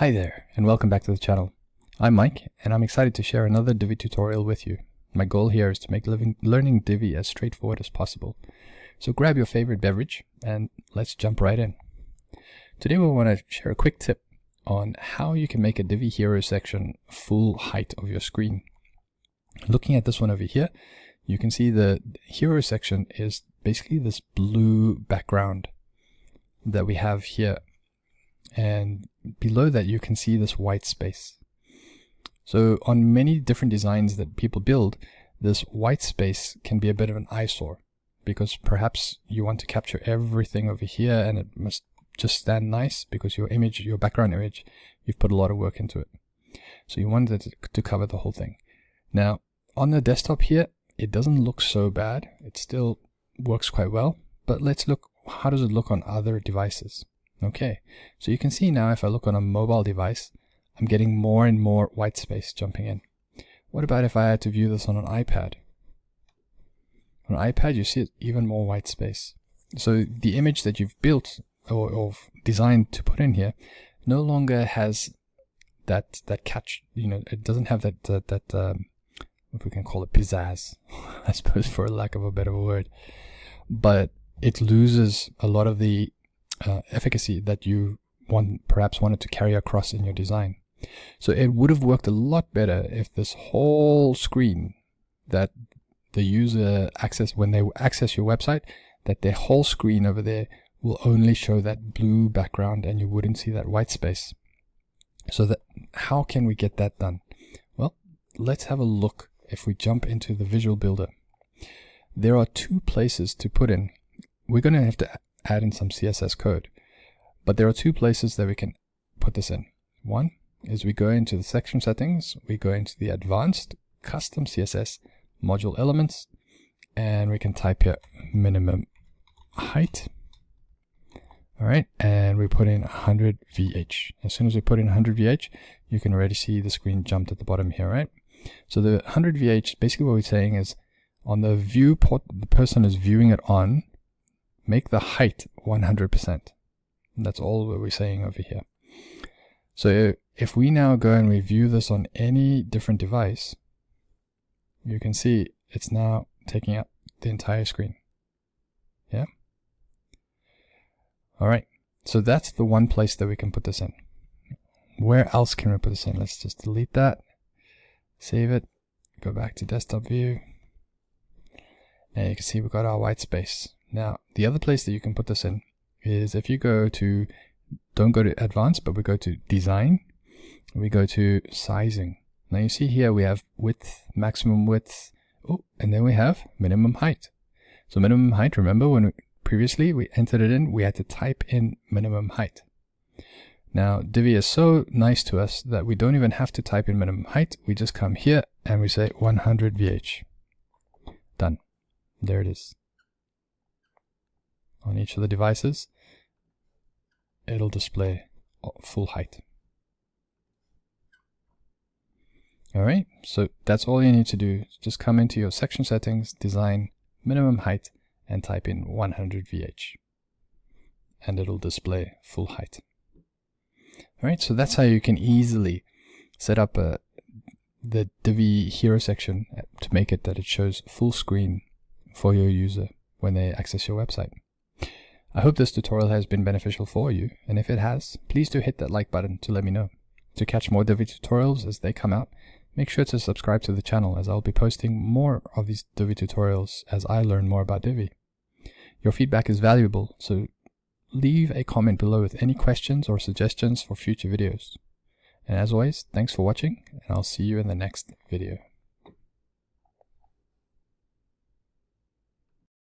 Hi there, and welcome back to the channel. I'm Mike, and I'm excited to share another Divi tutorial with you. My goal here is to make learning Divi as straightforward as possible. So grab your favorite beverage, and let's jump right in. Today we want to share a quick tip on how you can make a Divi hero section full height of your screen. Looking at this one over here, you can see the hero section is basically this blue background that we have here. And below that you can see this white space. So on many different designs that people build, this white space can be a bit of an eyesore because perhaps you want to capture everything over here and it must just stand nice because your image, your background image, you've put a lot of work into it. So you want it to cover the whole thing. Now on the desktop here, it doesn't look so bad. It still works quite well, but let's look, how does it look on other devices? Okay, so you can see now if I look on a mobile device, I'm getting more and more white space jumping in. What about if I had to view this on an iPad? On an iPad, you see even more white space. So the image that you've built or designed to put in here no longer has that catch. You know, it doesn't have that if we can call it pizzazz, I suppose, for lack of a better word. But it loses a lot of the efficacy that you perhaps wanted to carry across in your design. So it would have worked a lot better if this whole screen that the user when they access your website, that their whole screen over there will only show that blue background and you wouldn't see that white space. So that, how can we get that done? Well, let's have a look. If we jump into the Visual Builder, there are two places to put in. We're going to have to add in some CSS code, but there are two places that we can put this in. One is we go into the section settings, we go into the advanced custom CSS module elements, and we can type here minimum height. All right, and we put in 100 VH. As soon as we put in 100 VH, you can already see the screen jumped at the bottom here, right? So the 100 VH, basically what we're saying is on the viewport the person is viewing it on, make the height 100%. That's all what we're saying over here. So if we now go and review this on any different device, you can see it's now taking up the entire screen. Yeah. All right. So that's the one place that we can put this in. Where else can we put this in? Let's just delete that. Save it. Go back to desktop view. And you can see we've got our white space. Now, the other place that you can put this in is if you go to, don't go to advanced, but we go to design, we go to sizing. Now you see here we have width, maximum width, and then we have minimum height. So minimum height, remember when previously we entered it in, we had to type in minimum height. Now Divi is so nice to us that we don't even have to type in minimum height. We just come here and we say 100 VH. Done. There it is. On each of the devices, it'll display full height. Alright, so that's all you need to do. Just come into your section settings, design, minimum height, and type in 100 VH. And it'll display full height. Alright, so that's how you can easily set up the Divi hero section to make it that it shows full screen for your user when they access your website. I hope this tutorial has been beneficial for you, and if it has, please do hit that like button to let me know. To catch more Divi tutorials as they come out, make sure to subscribe to the channel as I'll be posting more of these Divi tutorials as I learn more about Divi. Your feedback is valuable, so leave a comment below with any questions or suggestions for future videos. And as always, thanks for watching, and I'll see you in the next video.